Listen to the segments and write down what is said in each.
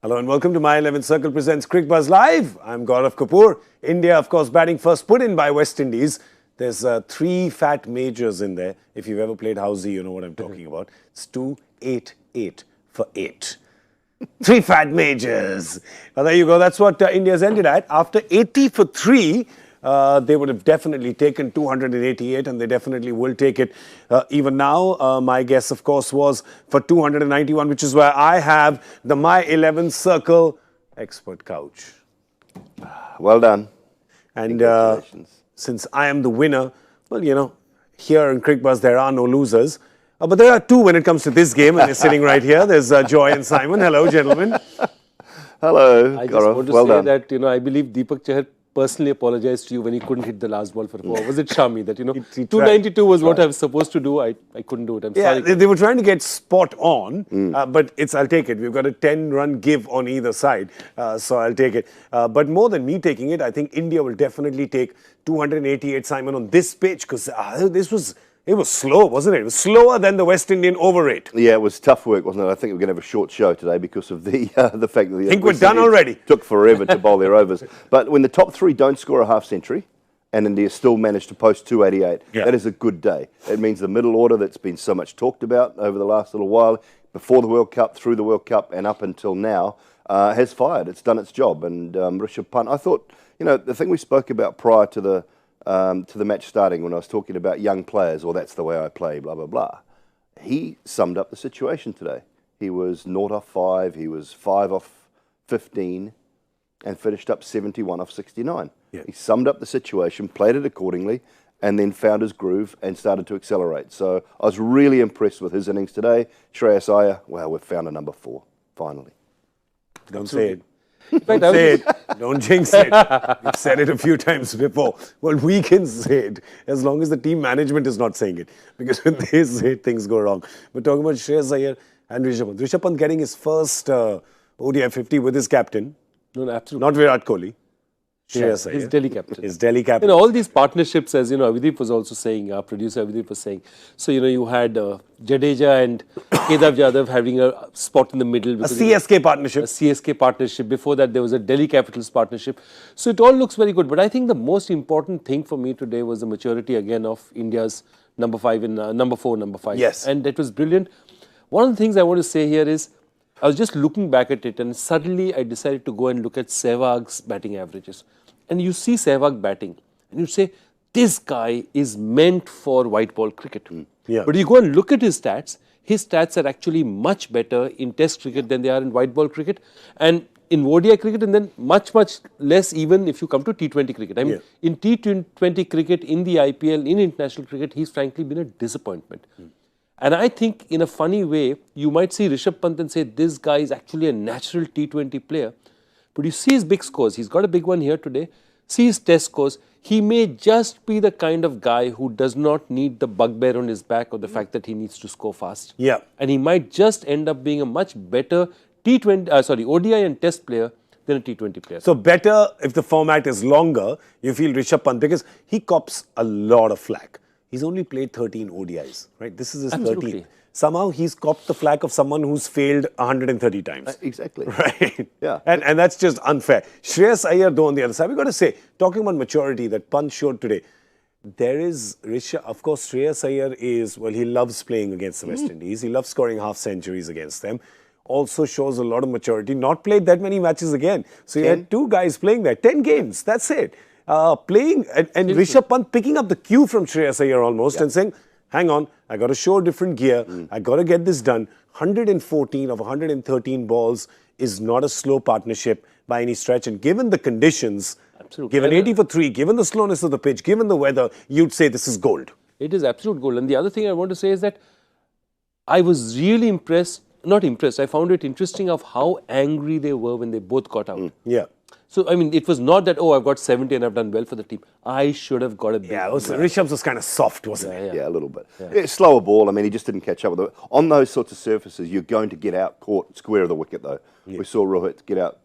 Hello and welcome to My 11 Circle presents Cricket Buzz Live. I'm Gaurav Kapoor. India, of course, batting first, put in by West Indies. There's 3 fat majors in there. If you've ever played housey, you know what I'm talking about. It's 2-8-8 for 8. 3 fat majors. Well, there you go. That's what India's ended at. After 80 for 3, they would have definitely taken 288 and they definitely will take it even now. My guess, of course, was for 291, which is where I have the My 11 Circle expert couch. Well done. And since I am the winner, well, you know, here in Cricket Buzz there are no losers. But there are 2 when it comes to this game, and they're sitting right here. There's Joy and Simon. Hello, gentlemen. Hello, I just want to say that, I believe Deepak Chahar personally apologized to you when he couldn't hit the last ball for 4. Was it Shami that, 292 was what I was supposed to do. I couldn't do it. I'm sorry. They were trying to get spot on, but I'll take it. We've got a 10-run give on either side, so I'll take it. But more than me taking it, I think India will definitely take 288, Simon, on this pitch, because it was slow, wasn't it? It was slower than the West Indian over rate. Yeah, it was tough work, wasn't it? I think we're going to have a short show today because of the fact that the think we're done already. Took forever to bowl their overs. But when the top 3 don't score a half century and India still managed to post 288, that is a good day. It means the middle order that's been so much talked about over the last little while, before the World Cup, through the World Cup and up until now, has fired. It's done its job. And Rishabh Pant, I thought, the thing we spoke about prior to the match starting when I was talking about young players, or that's the way I play, blah, blah, blah. He summed up the situation today. He was 0 off 5, he was 5 off 15, and finished up 71 off 69. He summed up the situation, played it accordingly, and then found his groove and started to accelerate. So I was really impressed with his innings today. Shreyas Iyer, well, we've found a number 4, finally. Don't say it. Don't say it. Don't jinx it. You've said it a few times before. Well, we can say it as long as the team management is not saying it. Because when they say it, things go wrong. We're talking about Shreyas Iyer and Rishabh Pant. Rishabh Pant getting his first ODI 50 with his captain. No, absolutely. Not Virat Kohli. Shreyas Iyer. His Delhi captain. His Delhi captain. All these partnerships, as Avideep was also saying, our producer Avideep was saying. So, you had Jadeja and Kedav Jadhav having a spot in the middle. A CSK partnership. A CSK partnership. Before that, there was a Delhi Capitals partnership. So, it all looks very good. But I think the most important thing for me today was the maturity again of India's number 5 and number 4, number 5. Yes. And that was brilliant. One of the things I want to say here is, I was just looking back at it and suddenly I decided to go and look at Sehwag's batting averages. And you see Sehwag batting and you say, this guy is meant for white ball cricket. But you go and look at his stats are actually much better in test cricket than they are in white ball cricket and in ODI cricket, and then much, much less even if you come to T20 cricket. I mean, in T20 cricket, in the IPL, in international cricket, he's frankly been a disappointment. And I think in a funny way, you might see Rishabh Pant and say, this guy is actually a natural T20 player. But you see his big scores. He's got a big one here today. See his test scores. He may just be the kind of guy who does not need the bugbear on his back or the fact that he needs to score fast. And he might just end up being a much better ODI and test player than a T20 player. So better if the format is longer, you feel Rishabh Pant, because he cops a lot of flack. He's only played 13 ODIs, right? This is his 13th. Somehow he's copped the flack of someone who's failed 130 times. Exactly. Right? And that's just unfair. Shreyas Iyer, though, on the other side, we've got to say, talking about maturity that Pant showed today, there is, of course, Shreyas Iyer is, well, he loves playing against the West Indies. He loves scoring half centuries against them. Also shows a lot of maturity. Not played that many matches again. So you had 2 guys playing there. 10 games, that's it. Playing, and Rishabh Pant picking up the cue from Shreyas Iyer almost and saying, hang on, I got to show a different gear. I got to get this done. 114 of 113 balls is not a slow partnership by any stretch. And given the conditions, given 80 for 3, given the slowness of the pitch, given the weather, you'd say this is gold. It is absolute gold. And the other thing I want to say is that I was really impressed, not impressed, I found it interesting of how angry they were when they both got out. So, I mean, it was not that, I've got 70 and I've done well for the team. I should have got a big Rishabh's was kind of soft, wasn't it? Yeah, a little bit. Slower ball. I mean, he just didn't catch up with it. On those sorts of surfaces, you're going to get out caught square of the wicket, though. We saw Rohit get out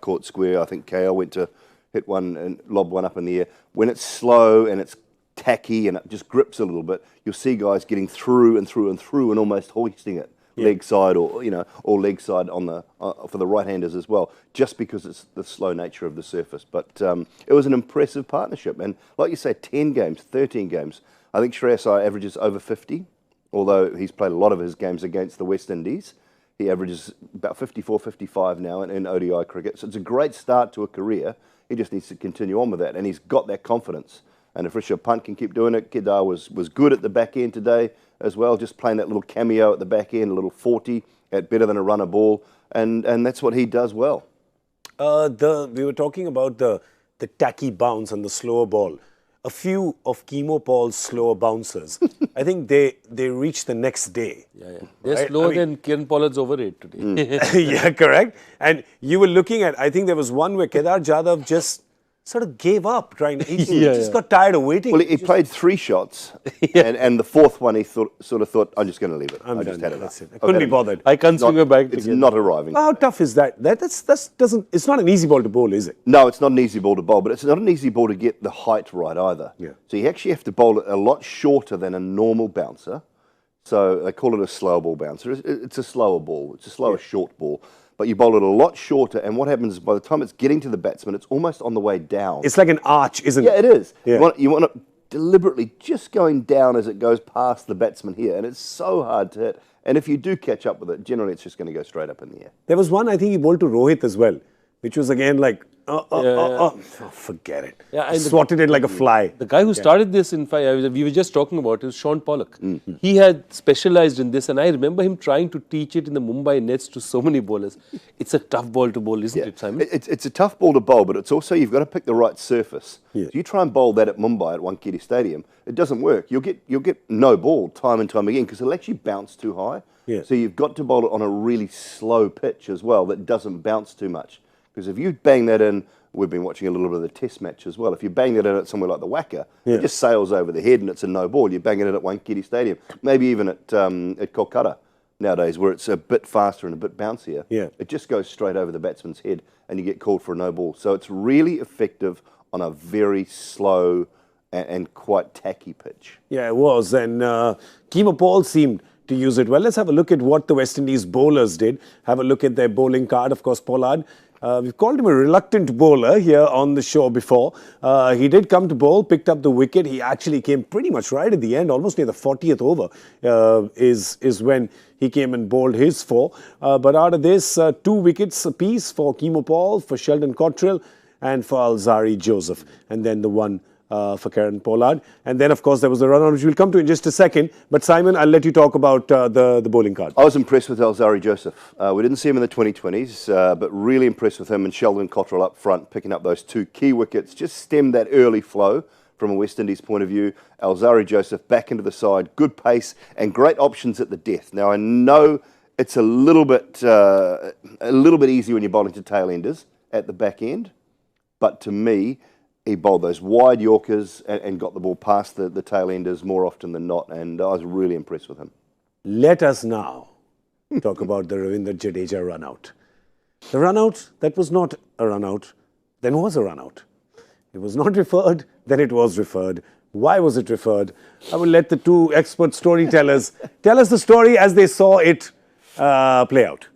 caught square. I think KL went to hit one and lob one up in the air. When it's slow and it's tacky and it just grips a little bit, you'll see guys getting through and through and through and almost hoisting it. leg side or or leg side on the for the right-handers as well, just because it's the slow nature of the surface. But it was an impressive partnership, and like you say, 10 games, 13 games. I think Shai averages over 50, although he's played a lot of his games against the West Indies. He averages about 54, 55 now in ODI cricket. So it's a great start to a career. He just needs to continue on with that, and he's got that confidence. And if Rishabh Pant can keep doing it, Kedar was good at the back end today as well, just playing that little cameo at the back end, a little 40 at better than a runner ball, and that's what he does well. We were talking about the tacky bounce and the slower ball. A few of Chemo Paul's slower bouncers, I think they reach the next day. Yeah. They're slower than Kieran Pollard's over 8 today. Yeah, correct. And you were looking at, I think there was one where Kedar Jadhav just sort of gave up trying. He just got tired of waiting. Well, he played 3 shots, and the fourth one he thought, I'm just going to leave it. I'm I done. just had That's it. I I've couldn't had be it. bothered. I can't swing a bag It's together. not arriving. How tough is that? It's not an easy ball to bowl, is it? No, it's not an easy ball to bowl, but it's not an easy ball to get the height right either. Yeah. So you actually have to bowl it a lot shorter than a normal bouncer. So they call it a slow ball bouncer. It's a slower ball. It's a slower short ball. But you bowl it a lot shorter, and what happens is by the time it's getting to the batsman, it's almost on the way down. It's like an arch, isn't it? Yeah, it is. Yeah. You want it deliberately just going down as it goes past the batsman here, and it's so hard to hit. And if you do catch up with it, generally it's just going to go straight up in the air. There was one, I think he bowled to Rohit as well, which was again like, forget it. Yeah, and swatted it like a fly. The guy who started this, in fact, we were just talking about, is Sean Pollock. He had specialized in this, and I remember him trying to teach it in the Mumbai nets to so many bowlers. It's a tough ball to bowl, isn't it, Simon? It's a tough ball to bowl, but it's also, you've got to pick the right surface. Yeah. So you try and bowl that at Mumbai at Wankhede Stadium, it doesn't work. You'll get no ball time and time again because it'll actually bounce too high. Yeah. So you've got to bowl it on a really slow pitch as well that doesn't bounce too much. Because if you bang that in, we've been watching a little bit of the test match as well. If you bang that in at somewhere like the Wacker, it just sails over the head and it's a no ball. You bang it in at Wankhede Stadium, maybe even at Kolkata nowadays, where it's a bit faster and a bit bouncier. Yeah. It just goes straight over the batsman's head and you get called for a no ball. So it's really effective on a very slow and quite tacky pitch. Yeah, it was. And Chemo Paul seemed to use it well. Let's have a look at what the West Indies bowlers did. Have a look at their bowling card. Of course, Pollard. We've called him a reluctant bowler here on the show before. He did come to bowl, picked up the wicket. He actually came pretty much right at the end, almost near the 40th over is when he came and bowled his 4. But out of this, 2 wickets apiece for Chemo Paul, for Sheldon Cottrell, and for Alzari Joseph. And then the one for Kieran Pollard. And then, of course, there was the run-on, which we'll come to in just a second. But, Simon, I'll let you talk about the bowling card. I was impressed with Alzari Joseph. We didn't see him in the 2020s, but really impressed with him and Sheldon Cottrell up front, picking up those 2 key wickets, just stemmed that early flow from a West Indies point of view. Alzari Joseph back into the side, good pace and great options at the death. Now, I know it's a little bit easy when you're bowling to tail-enders at the back end, but to me, he bowled those wide Yorkers and got the ball past the tail-enders more often than not, and I was really impressed with him. Let us now talk about the Ravindra Jadeja run-out. The run-out, that was not a run-out, then was a run-out. It was not referred, then it was referred. Why was it referred? I will let the 2 expert storytellers tell us the story as they saw it play out.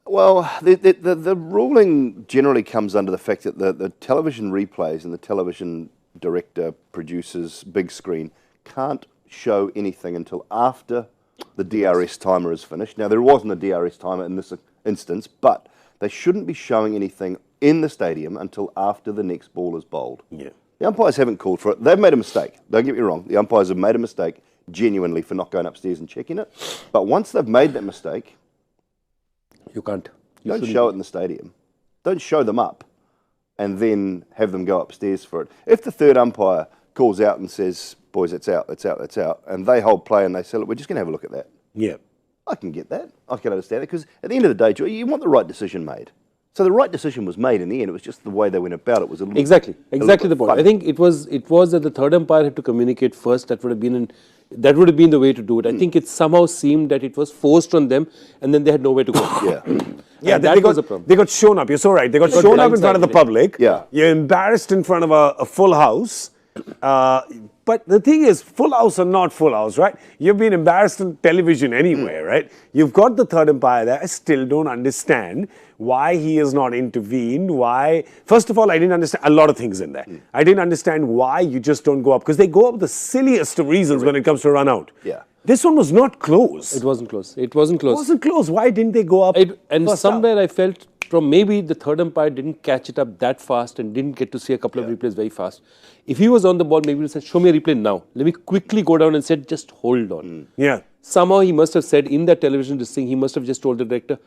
Well, the ruling generally comes under the fact that the television replays and the television director, producers, big screen, can't show anything until after the DRS timer is finished. Now, there wasn't a DRS timer in this instance, but they shouldn't be showing anything in the stadium until after the next ball is bowled. Yeah. The umpires haven't called for it. They've made a mistake. Don't get me wrong. The umpires have made a mistake genuinely for not going upstairs and checking it. But once they've made that mistake, You can't. don't show it in the stadium. Don't show them up and then have them go upstairs for it. If the third umpire calls out and says, boys, it's out, and they hold play and they say, look, we're just going to have a look at that. Yeah. I can get that. I can understand it because at the end of the day, you want the right decision made. So the right decision was made in the end. It was just the way they went about it was a little Exactly a little bit the point. funny. I think it was that the third umpire had to communicate first. That would have been the way to do it. I think it somehow seemed that it was forced on them, and then they had nowhere to go. Yeah. Yeah, that was a problem. They got shown up. You're so right. They got shown up in front of the public. Yeah. You're embarrassed in front of a full house. But the thing is, full house or not full house, right? You've been embarrassed on television anyway, right? You've got the third umpire there. I still don't understand why he has not intervened. Why? First of all, I didn't understand a lot of things in there. I didn't understand why you just don't go up, because they go up the silliest of reasons when it comes to run out. Yeah. This one was not close. It wasn't close. It wasn't close. It wasn't close. Why didn't they go up? And first somewhere up? I felt from maybe the third umpire didn't catch it up that fast and didn't get to see a couple of replays very fast. If he was on the ball, maybe he would say, show me a replay now. Let me quickly go down and said, just hold on. Yeah. Somehow he must have said in that television this thing, he must have just told the director,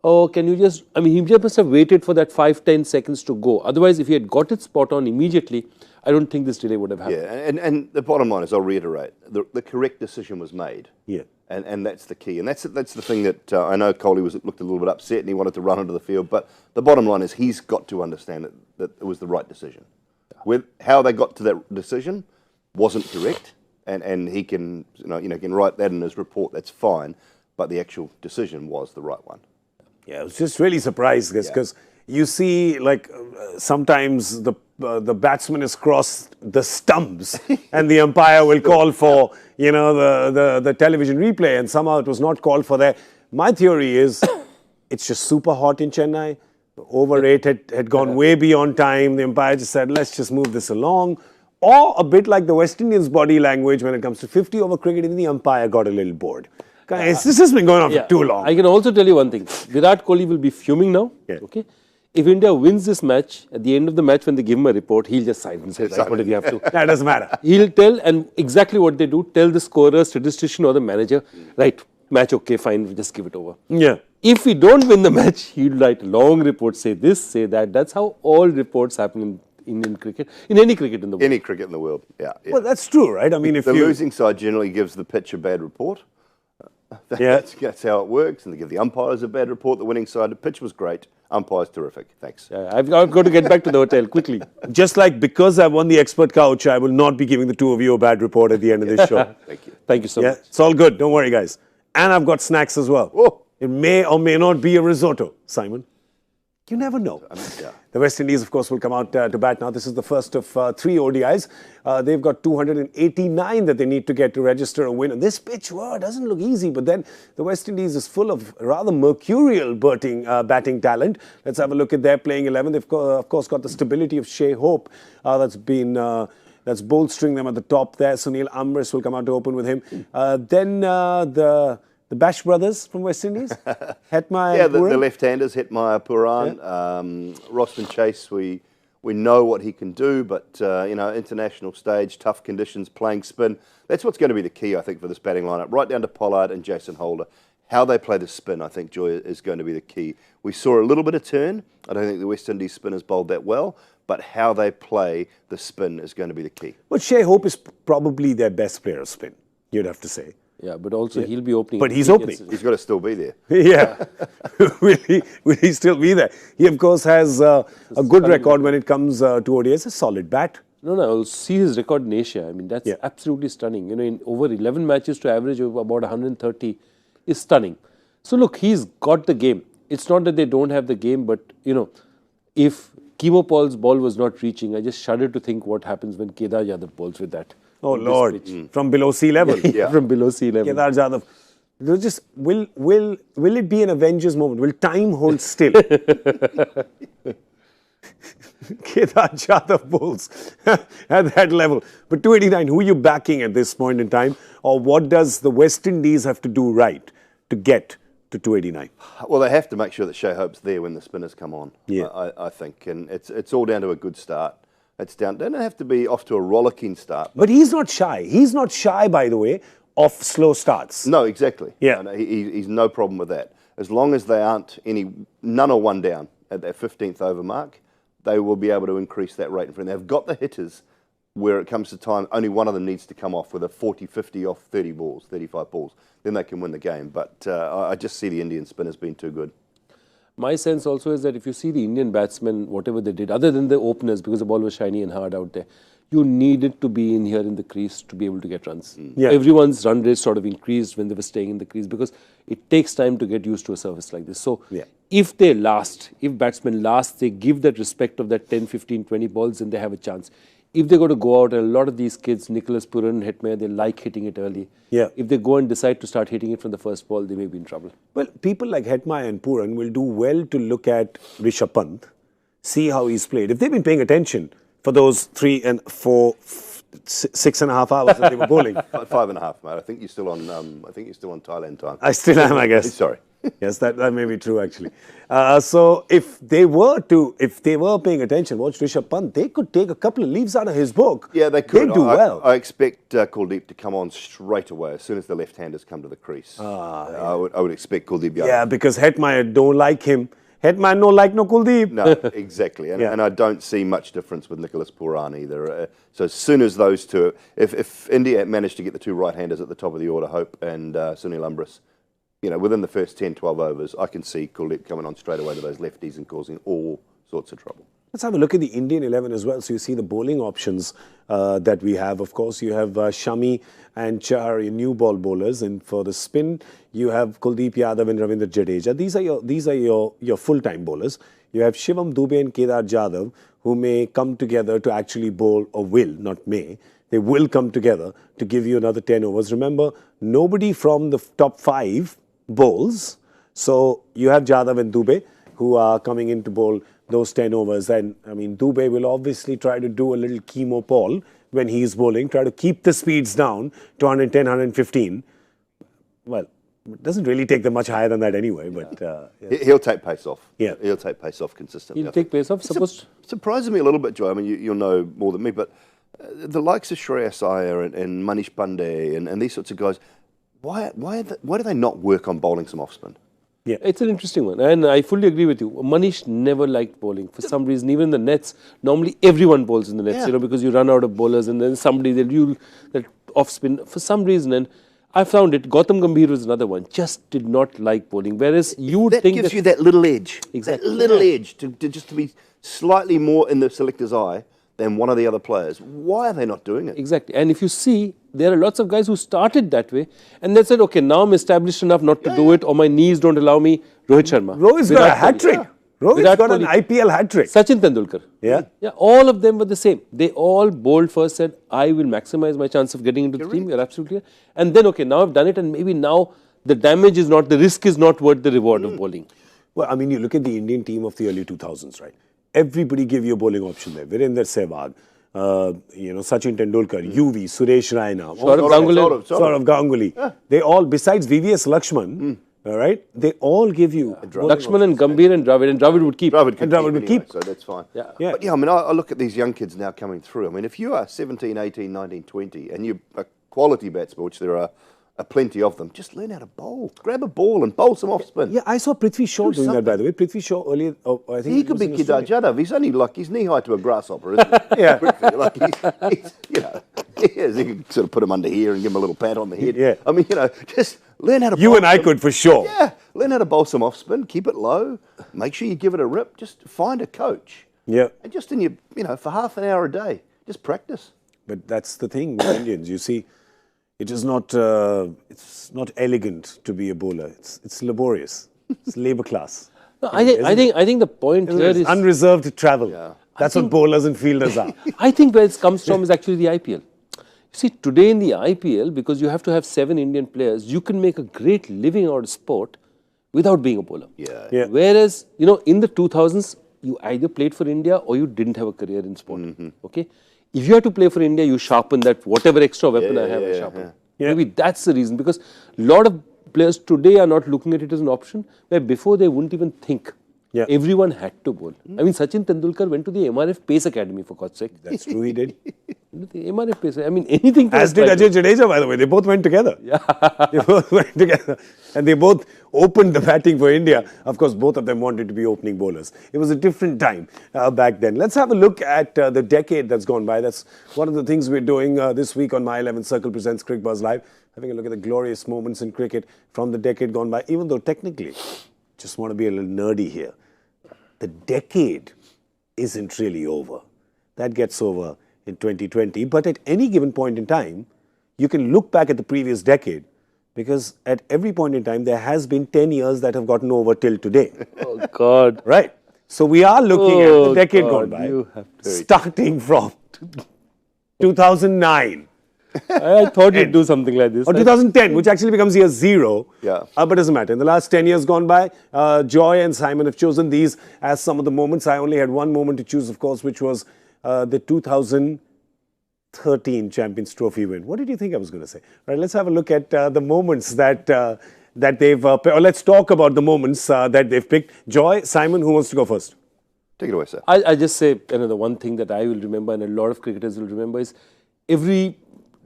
oh, can you just, I mean, he just must have waited for that 5-10 seconds to go. Otherwise, if he had got it spot on immediately, I don't think this delay would have happened. Yeah, and the bottom line is, I'll reiterate, the correct decision was made. Yeah. And that's the key. And that's the thing that I know Kohli looked a little bit upset and he wanted to run onto the field. But the bottom line is he's got to understand that it was the right decision. With how they got to that decision wasn't correct. And he can, can write that in his report, that's fine. But the actual decision was the right one. Yeah, I was just really surprised because you see, like, sometimes the batsman has crossed the stumps and the umpire will call for, the television replay, and somehow it was not called for there. My theory is it's just super hot in Chennai. The over 8 had gone way beyond time. The umpire just said, let's just move this along. Or a bit like the West Indians' body language when it comes to 50-over cricket, and the umpire got a little bored. Guys, this has been going on for too long. I can also tell you one thing. Virat Kohli will be fuming now. Yeah. Okay. If India wins this match, at the end of the match, when they give him a report, he'll just sign and say, right, whatever you have to. That doesn't matter. He'll tell, and exactly what they do, tell the scorer, statistician or the manager, right, match okay, fine, just give it over. Yeah. If we don't win the match, he'll write long reports, say this, say that. That's how all reports happen in Indian cricket, in any cricket in the world. Any cricket in the world, yeah. Well, that's true, right? I mean, if the losing side generally gives the pitch a bad report. That's how it works, and they give the umpires a bad report. The winning side, the pitch was great, umpires terrific. Thanks. I've got to get back to the hotel quickly. Just like because I won the expert couch, I will not be giving the two of you a bad report at the end of this show. Thank you. Thank you so much. It's all good. Don't worry, guys. And I've got snacks as well. Oh. It may or may not be a risotto, Simon. You never know. The West Indies, of course, will come out to bat now. This is the first of 3 ODIs. They've got 289 that they need to get to register a win. And this pitch, doesn't look easy. But then the West Indies is full of rather mercurial batting talent. Let's have a look at their playing 11. They've, of course, got the stability of Shai that's bolstering them at the top there. Sunil Amris will come out to open with him. Then the Bash brothers from West Indies, hetmyer. Yeah, the left-handers, hetmyer, Puran, Roston Chase. We know what he can do, but international stage, tough conditions, playing spin. That's what's going to be the key, I think, for this batting lineup. Right down to Pollard and Jason Holder. How they play the spin, I think, Joy, is going to be the key. We saw a little bit of turn. I don't think the West Indies spinners bowled that well, but how they play the spin is going to be the key. But Shai Hope is probably their best player of spin, you'd have to say. Yeah, but also he'll be opening. But he's opening. He's got to still be there. Yeah. Will he still be there? He, of course, has a good record when it comes to ODIs. A solid bat. No, I'll see his record in Asia. I mean, that's absolutely stunning. In over 11 matches to average of about 130 is stunning. So look, he's got the game. It's not that they don't have the game, but, if Kimo Paul's ball was not reaching, I just shudder to think what happens when Kedar Yadav bowls with that. Oh, Lord. From below sea level. From below sea level. Kedar Yadav. Will it be an Avengers moment? Will time hold still? Kedar Yadav bowls at that level. But 289, who are you backing at this point in time? Or what does the West Indies have to do right to get to 289? Well, they have to make sure that Shai Hope's there when the spinners come on, I think. And it's all down to a good start. It's down. They don't have to be off to a rollicking start. But he's not shy. He's not shy, by the way, of slow starts. No, exactly. Yeah. No, he's no problem with that. As long as they aren't none or one down at that 15th over mark, they will be able to increase that rate in front. They've got the hitters where it comes to time, only one of them needs to come off with a 40-50 off 30 balls, 35 balls. Then they can win the game. But I just see the Indian spinners being too good. My sense also is that if you see the Indian batsmen, whatever they did, other than the openers, because the ball was shiny and hard out there, you needed to be in here in the crease to be able to get runs. Yeah. Everyone's run rate sort of increased when they were staying in the crease because it takes time to get used to a surface like this. So if batsmen last, they give that respect of that 10, 15, 20 balls, then they have a chance. if they got to go out, and a lot of these kids, Nicholas Puran, hetmyer, they like hitting it early. Yeah. If they go and decide to start hitting it from the first ball, they may be in trouble. Well, people like hetmyer and Puran will do well to look at Rishabh Pant, see how he's played. If they've been paying attention for those 3 and 4, 6.5 hours that they were bowling. 5.5, mate. I think you're still on. I think you're still on Thailand time. I still am, I guess. Sorry. Yes, that may be true actually. So if they were paying attention, watch Rishabh Pant, they could take a couple of leaves out of his book. Yeah, they could. They do well. I expect Kuldeep to come on straight away as soon as the left-handers come to the crease. I would expect Kuldeep. Yeah, because hetmyer don't like him. hetmyer no like no Kuldeep. No, exactly. And I don't see much difference with Nicholas Puran either. So as soon as those two, if India managed to get the two right-handers at the top of the order, Hope and Sunil Umbris, within the first 10, 12 overs, I can see Kuldeep coming on straight away to those lefties and causing all sorts of trouble. Let's have a look at the Indian 11 as well. So you see the bowling options that we have. Of course, you have Shami and Chahar, your new ball bowlers. And for the spin, you have Kuldeep Yadav and Ravindra Jadeja. These are your full-time bowlers. You have Shivam Dubey and Kedar Jadhav, who may come together to actually bowl, or will, not may. They will come together to give you another 10 overs. Remember, nobody from the top 5 bowls. So you have Jadhav and Dubey who are coming in to bowl those 10 overs. And I mean, Dubey will obviously try to do a little chemo ball when he's bowling, try to keep the speeds down to 110, 115. Well, it doesn't really take them much higher than that anyway. But yeah. He'll take pace off. Yeah. He'll take pace off consistently. He'll take pace off, surprisses me a little bit, Joe. I mean, you'll know more than me, but the likes of Shreyas Iyer and Manish Pandey and these sorts of guys, why do they not work on bowling some off-spin? Yeah, it's an interesting one, and I fully agree with you. Manish never liked bowling for some reason. Even in the nets, normally everyone bowls in the nets, because you run out of bowlers, and then somebody that off spin for some reason. And I found it. Gautam Gambhir was another one. Just did not like bowling. Whereas you would think gives you that little edge, exactly, that little edge to just to be slightly more in the selector's eye than one of the other players. Why are they not doing it? Exactly. And if you see, there are lots of guys who started that way and then said, okay, now I'm established enough not to do it, or my knees don't allow me. Rohit Sharma. Rohit's got a hat-trick. Rohit's got an IPL hat-trick. Sachin Tendulkar. Yeah. Yeah, all of them were the same. They all bowled first, said, I will maximize my chance of getting into the team. You're absolutely right. And then, okay, now I've done it, and maybe now the damage is not, the risk is not worth the reward of bowling. Well, I mean, you look at the Indian team of the early 2000s, right? Everybody gave you a bowling option there. Virender Sehwag, Sachin Tendulkar, UV, Suresh Raina, Saurav Ganguly. Yeah. They all, besides VVS Lakshman, all right, they all give you Lakshman and Gambhir and Dravid would keep. Dravid would keep. So that's fine. Yeah. Yeah. But yeah, I mean, I look at these young kids now coming through. I mean, if you are 17, 18, 19, 20, and you're a quality batsman, which there are plenty of them, just learn how to bowl. Grab a ball and bowl some off spin. Yeah, I saw Prithvi Shaw doing that, by the way. Prithvi Shaw earlier, I think he could be Kedar Jadhav. He's only he's knee high to a grasshopper, isn't he? Yeah. Like he's he can sort of put him under here and give him a little pat on the head. Yeah. I mean, just learn how to. You and I could for sure. Yeah, learn how to bowl some off spin. Keep it low. Make sure you give it a rip. Just find a coach. Yeah. And just in your, for half an hour a day, just practice. But that's the thing with Indians. You see, it is not. It's not elegant to be a bowler. It's laborious. It's labor class. No, I think the point here is unreserved travel. Yeah. That's what bowlers and fielders are. I think where it comes from is actually the IPL. You see, today in the IPL, because you have to have 7 Indian players, you can make a great living out of sport without being a bowler. Yeah. Whereas, in the 2000s, you either played for India or you didn't have a career in sport. Okay. If you had to play for India, you sharpen that, whatever extra weapon I have, I sharpen. Yeah. Maybe that's the reason, because a lot of players today are not looking at it as an option, where before they wouldn't even think. Yeah. Everyone had to bowl. I mean, Sachin Tendulkar went to the MRF Pace Academy, for God's sake. That's true, he did. The MRF Pace, I mean, anything. As did Ajay Jadeja, by the way. They both went together. Yeah. They both went together. And they both opened the batting for India. Of course, both of them wanted to be opening bowlers. It was a different time back then. Let's have a look at the decade that's gone by. That's one of the things we're doing this week on My 11 Circle presents Cricket Buzz Live. Having a look at the glorious moments in cricket from the decade gone by. Even though technically, just want to be a little nerdy here. The decade isn't really over. That gets over in 2020. But at any given point in time, you can look back at the previous decade, because at every point in time, there has been 10 years that have gotten over till today. Oh, God. Right. So we are looking at the decade gone by, starting from 2009. I thought you'd do something like this. Or 2010, which actually becomes year 0. Yeah. But doesn't matter. In the last 10 years gone by, Joy and Simon have chosen these as some of the moments. I only had one moment to choose, of course, which was the 2013 Champions Trophy win. What did you think I was going to say? All right, let's have a look at the moments that they've... or let's talk about the moments that they've picked. Joy, Simon, who wants to go first? Take it away, sir. I just say, the one thing that I will remember and a lot of cricketers will remember is every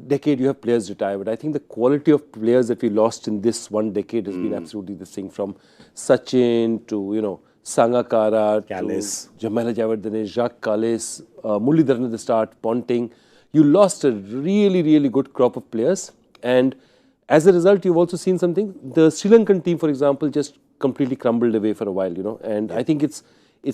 decade you have players retire, but I think the quality of players that we lost in this one decade has been absolutely this thing, from Sachin to, Sangakkara, Kallis, to Jamila Javardhane, Jacques Kallis, Muralidharan at the start, Ponting. You lost a really, really good crop of players, and as a result, you've also seen something. The Sri Lankan team, for example, just completely crumbled away for a while, and I think it's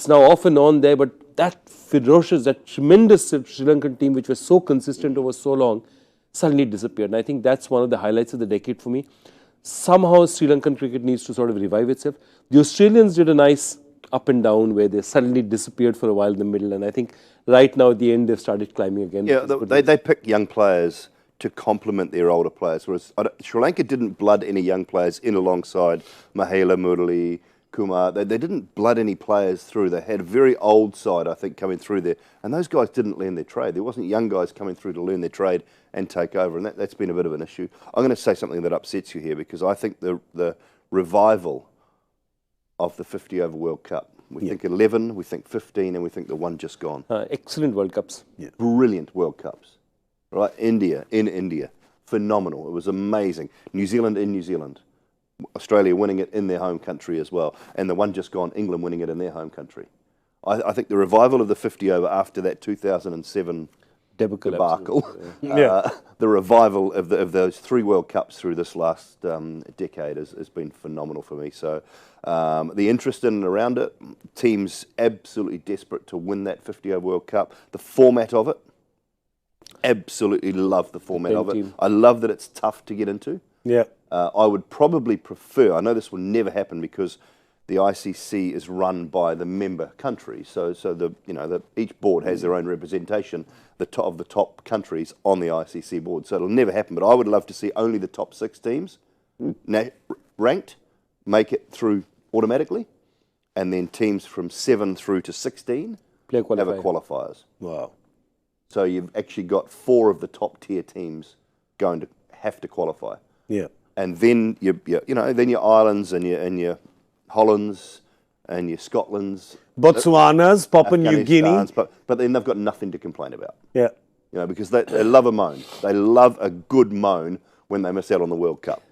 now off and on there, but that ferocious, that tremendous Sri Lankan team, which was so consistent over so long, suddenly disappeared. And I think that's one of the highlights of the decade for me. Somehow Sri Lankan cricket needs to sort of revive itself. The Australians did a nice up and down where they suddenly disappeared for a while in the middle, and I think right now at the end they've started climbing again. Yeah, they pick young players to complement their older players, whereas Sri Lanka didn't blood any young players in alongside Mahela, Murali, Kumar. They didn't blood any players through. They had a very old side, I think, coming through there. And those guys didn't learn their trade. There wasn't young guys coming through to learn their trade and take over. And that's been a bit of an issue. I'm going to say something that upsets you here, because I think the revival of the 50-over World Cup, we think 11, we think 15, and we think the one just gone. Excellent World Cups. Yeah. Brilliant World Cups. Right? India, phenomenal. It was amazing. New Zealand in New Zealand. Australia winning it in their home country as well. And the one just gone, England winning it in their home country. I think the revival of the 50-over after that 2007 debacle, the revival of those 3 World Cups through this last decade has been phenomenal for me. So the interest in and around it, teams absolutely desperate to win that 50-over World Cup. The format of it, absolutely love the format of it. I love that it's tough to get into. Yeah. I would probably prefer, I know this will never happen because the ICC is run by the member countries, so each board has their own representation of the top countries on the ICC board, so it'll never happen, but I would love to see only the top 6 teams ranked, make it through automatically, and then teams from 7 through to 16 have a qualifiers. Wow. So you've actually got 4 of the top tier teams going to have to qualify. Yeah. And then then your Irelands and your Hollands and your Scotlands, Botswanas, Papua New Guinea, but then they've got nothing to complain about. Yeah. Because they love a moan. They love a good moan when they miss out on the World Cup.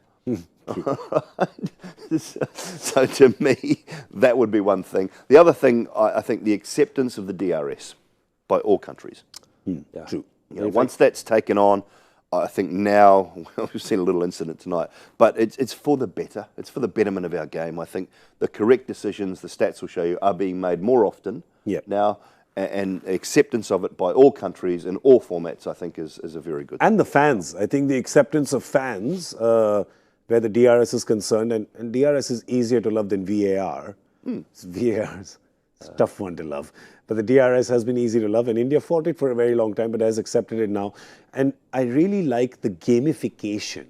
So to me, that would be one thing. The other thing, I think, the acceptance of the DRS by all countries. True. Once that's taken on, I think now, we've seen a little incident tonight, but it's for the better. It's for the betterment of our game. I think the correct decisions, the stats will show you, are being made more often now, and acceptance of it by all countries in all formats, I think, is a very good thing. And the fans. I think the acceptance of fans, where the DRS is concerned, and DRS is easier to love than VAR. VAR is a tough one to love. But the DRS has been easy to love, and India fought it for a very long time, but has accepted it now. And I really like the gamification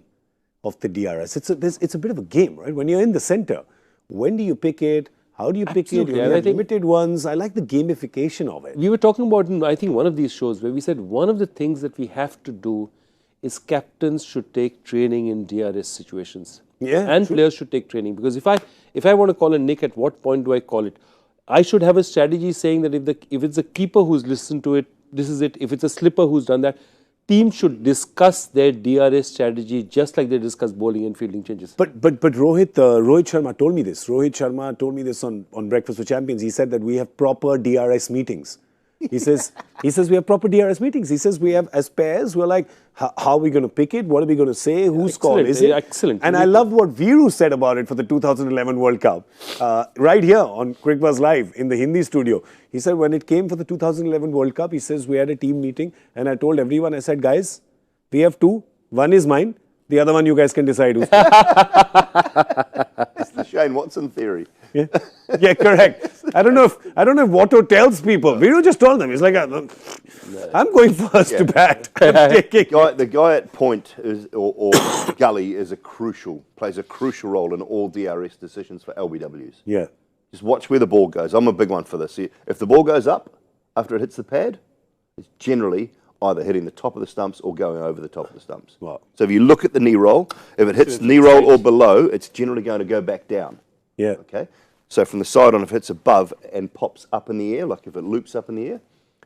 of the DRS. It's a bit of a game, right? When you're in the center, when do you pick it? How do you pick it? You have limited ones. I like the gamification of it. We were talking about, I think, one of these shows where we said one of the things that we have to do is captains should take training in DRS situations. Yeah, and players should take training. Because if I want to call a nick, at what point do I call it? I should have a strategy saying that if it's a keeper who's listened to it, this is it. If it's a slipper who's done that, teams should discuss their DRS strategy just like they discuss bowling and fielding changes. But Rohit Sharma told me this. Rohit Sharma told me this on Breakfast with Champions. He said that we have proper DRS meetings. He says we have proper DRS meetings. He says we have, as pairs, we're like, how are we going to pick it? What are we going to say? Whose call is it? Excellent. And I love what Viru said about it for the 2011 World Cup. Right here on Crickbuzz Live in the Hindi studio. He said when it came for the 2011 World Cup, he says we had a team meeting and I told everyone, I said, guys, we have 2. One is mine. The other one you guys can decide who's. It's the Shane Watson theory. Yeah, correct. I don't know if Watto tells people. Viru just told them. He's like, I'm going first to bat. I'm taking The guy at point or gully plays a crucial role in all DRS decisions for LBWs. Yeah. Just watch where the ball goes. I'm a big one for this. If the ball goes up after it hits the pad, it's generally either hitting the top of the stumps or going over the top of the stumps. Wow. So if you look at the knee roll, if it hits knee roll or below, it's generally going to go back down. Yeah. Okay. So from the side on, if it hits above and pops up in the air, like if it loops up in the air,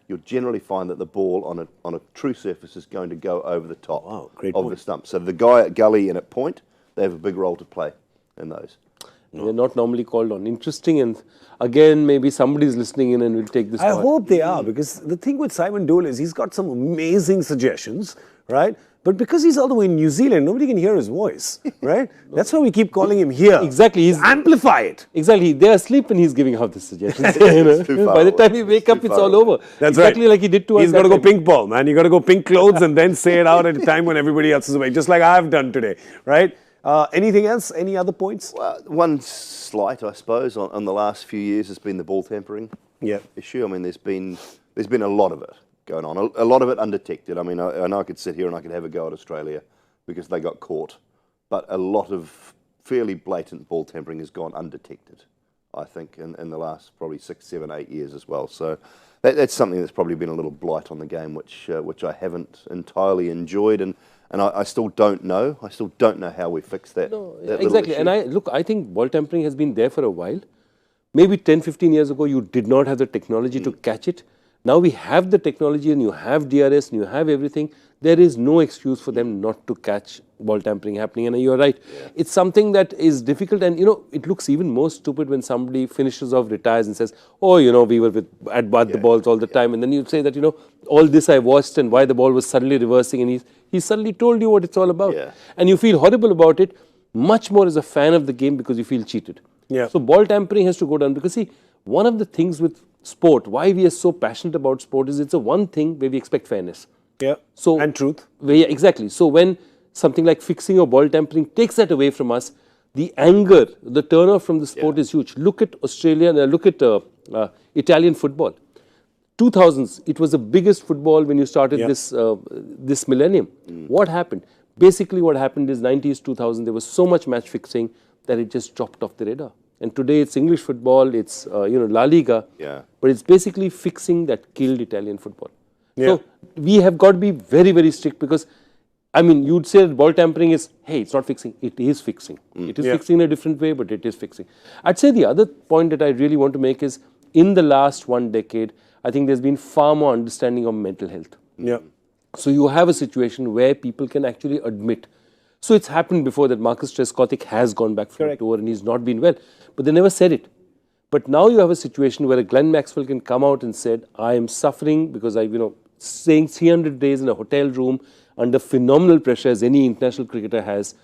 you'll generally find that the ball on a true surface is going to go over the top of the stump. So the guy at gully and at point, they have a big role to play in those. They're not normally called on. Interesting, and again, maybe somebody's listening in and will take this. I hope they are, because the thing with Simon Dole is he's got some amazing suggestions, right? But because he's all the way in New Zealand, nobody can hear his voice, right? That's why we keep calling him here. Exactly. He's amplify it. Exactly. They're asleep and he's giving out the suggestions. By the time we wake up, it's all over. That's exactly right. Like he did to us. He's got to go pink ball, man. You got to go pink clothes and then say it out at a time when everybody else is awake, just like I've done today, right? Anything else? Any other points? Well, one slight, I suppose, on the last few years has been the ball tampering issue. I mean, there's been a lot of it going on, a lot of it undetected. I mean, I know I could sit here and I could have a go at Australia because they got caught, but a lot of fairly blatant ball tampering has gone undetected, I think, in the last probably 6, 7, 8 years as well. So that's something that's probably been a little blight on the game, which I haven't entirely enjoyed, and I still don't know. I still don't know how we fix that. No, that exactly. And I think ball tampering has been there for a while. Maybe 10, 15 years ago, you did not have the technology to catch it. Now we have the technology and you have DRS and you have everything. There is no excuse for them not to catch ball tampering happening. And you're right. Yeah. It's something that is difficult. And, it looks even more stupid when somebody finishes off, retires and says, oh, we were at the balls all the time. And then you say that, all this I watched and why the ball was suddenly reversing. And he suddenly told you what it's all about. Yeah. And you feel horrible about it, much more as a fan of the game because you feel cheated. Yeah. So ball tampering has to go down because, see, one of the things with sport, why we are so passionate about sport is it's a one thing where we expect fairness. Yeah. So, and truth. Exactly. So when something like fixing or ball tampering takes that away from us, the anger, the turnoff from the sport is huge. Look at Australia, look at Italian football. 2000s, it was the biggest football when you started this millennium. What happened? Basically what happened is 90s, 2000, there was so much match fixing that it just dropped off the radar. And today it's English football, it's La Liga, but it's basically fixing that killed Italian football. So we have got to be very, very strict because, you'd say that ball tampering is, hey, it's not fixing. It is fixing. It is fixing in a different way, but it is fixing. I'd say the other point that I really want to make is, in the last 1 decade, I think there's been far more understanding of mental health. Yeah. So you have a situation where people can actually admit. So it's happened before that Marcus Trescothick has gone back from a tour and he's not been well. But they never said it. But now you have a situation where a Glenn Maxwell can come out and said, I am suffering because staying 300 days in a hotel room under phenomenal pressure as any international cricketer has,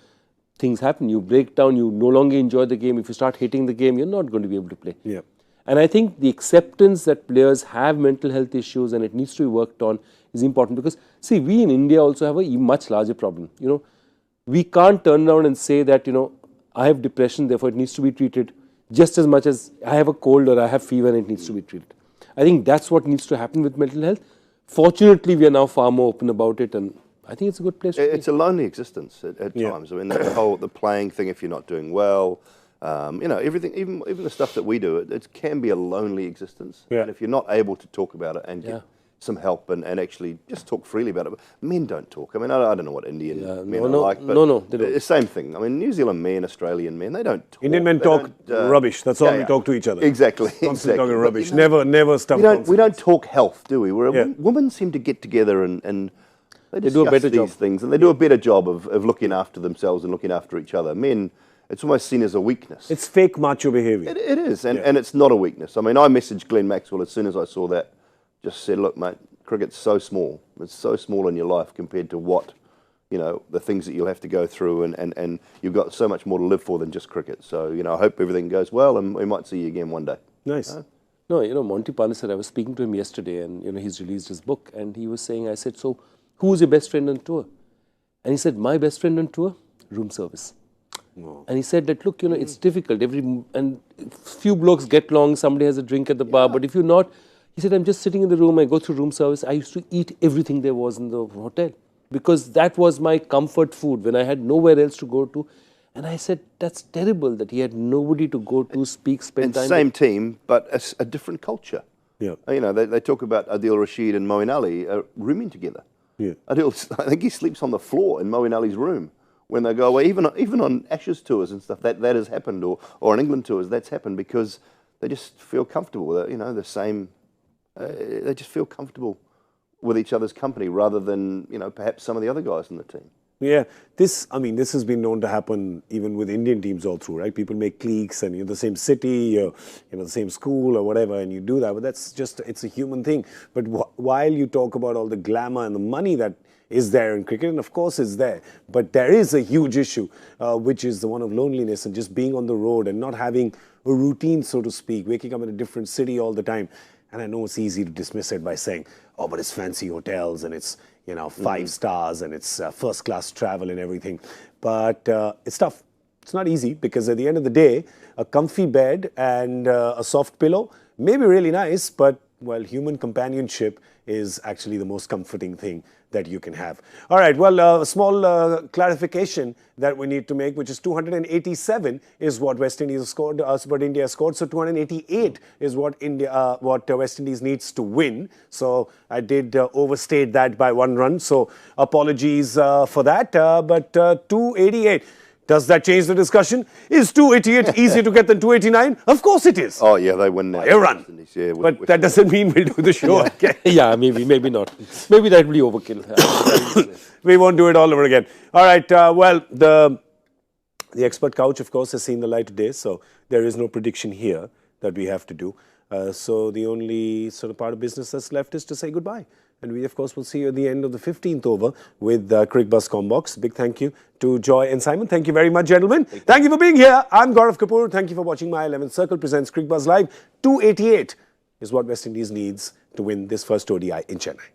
things happen. You break down, you no longer enjoy the game. If you start hating the game, you're not going to be able to play. Yeah. And I think the acceptance that players have mental health issues and it needs to be worked on is important because, see, we in India also have a much larger problem. We can't turn around and say that, I have depression, therefore it needs to be treated just as much as I have a cold or I have fever and it needs to be treated. I think that's what needs to happen with mental health. Fortunately, we are now far more open about it and I think it's a good place to be. It's a lonely existence at times. I mean, the playing thing, if you're not doing well, everything, even the stuff that we do, it can be a lonely existence. Yeah. And if you're not able to talk about it and get some help and actually just talk freely about it. Men don't talk. I mean, I don't know what Indian men are like, but they don't. The same thing. I mean, New Zealand men, Australian men, they don't talk. Indian men talk rubbish. That's all we talk to each other. Exactly. Constantly talking rubbish. Never stuff. We don't talk health, do we? Women seem to get together and they do a better job. Things, and they do a better job of looking after themselves and looking after each other. Men, it's almost seen as a weakness. It's fake macho behavior. It is, and it's not a weakness. I mean, I messaged Glenn Maxwell as soon as I saw that. Just said, look, mate, cricket's so small. It's so small in your life compared to what, the things that you'll have to go through, and you've got so much more to live for than just cricket. So, I hope everything goes well, and we might see you again one day. Nice. No, Monty Panesar, I was speaking to him yesterday, and he's released his book, and he was saying, I said, so who was your best friend on tour? And he said, my best friend on tour? Room service. And he said that, look, it's difficult. And few blokes get long, somebody has a drink at the bar, but if you're not, he said, I'm just sitting in the room, I go through room service, I used to eat everything there was in the hotel because that was my comfort food when I had nowhere else to go to. And I said, that's terrible that he had nobody to go to, speak, spend time. Same team, but a different culture. Yeah. They talk about Adil Rashid and Moeen Ali rooming together. Yeah. Adil, I think he sleeps on the floor in Moeen Ali's room when they go away. Even on Ashes tours and stuff, that has happened, or on England tours, that's happened because they just feel comfortable. The same. They just feel comfortable with each other's company rather than perhaps some of the other guys in the team. Yeah, this has been known to happen even with Indian teams all through, right? People make cliques and you're the same city, you're the same school or whatever, and you do that. But that's just, it's a human thing. But while you talk about all the glamour and the money that is there in cricket, and of course it's there, but there is a huge issue, which is the one of loneliness and just being on the road and not having a routine, so to speak, waking up in a different city all the time. And I know it's easy to dismiss it by saying, oh, but it's fancy hotels and it's, 5 stars and it's first class travel and everything. But it's tough. It's not easy because at the end of the day, a comfy bed and a soft pillow may be really nice, but well, human companionship is actually the most comforting thing that you can have. All right, well, a small clarification that we need to make, which is 287 is what West Indies scored, what India scored. So 288 is what West Indies needs to win. So I did overstate that by 1 run. So apologies for that. But 288. Does that change the discussion? Is 288 easier to get than 289? Of course it is. Oh, yeah, they win now. A run. Yeah, but that doesn't mean we'll do the show again. Yeah, maybe not. Maybe that will be overkill. We won't do it all over again. All right, well, the expert couch, of course, has seen the light today, so there is no prediction here that we have to do. So the only sort of part of business that's left is to say goodbye. And we, of course, will see you at the end of the 15th over with Crick Buzz Combox. Big thank you to Joy and Simon. Thank you very much, gentlemen. Thank you for being here. I'm Gaurav Kapoor. Thank you for watching My 11th Circle presents Crick Buzz Live. 288 is what West Indies needs to win this first ODI in Chennai.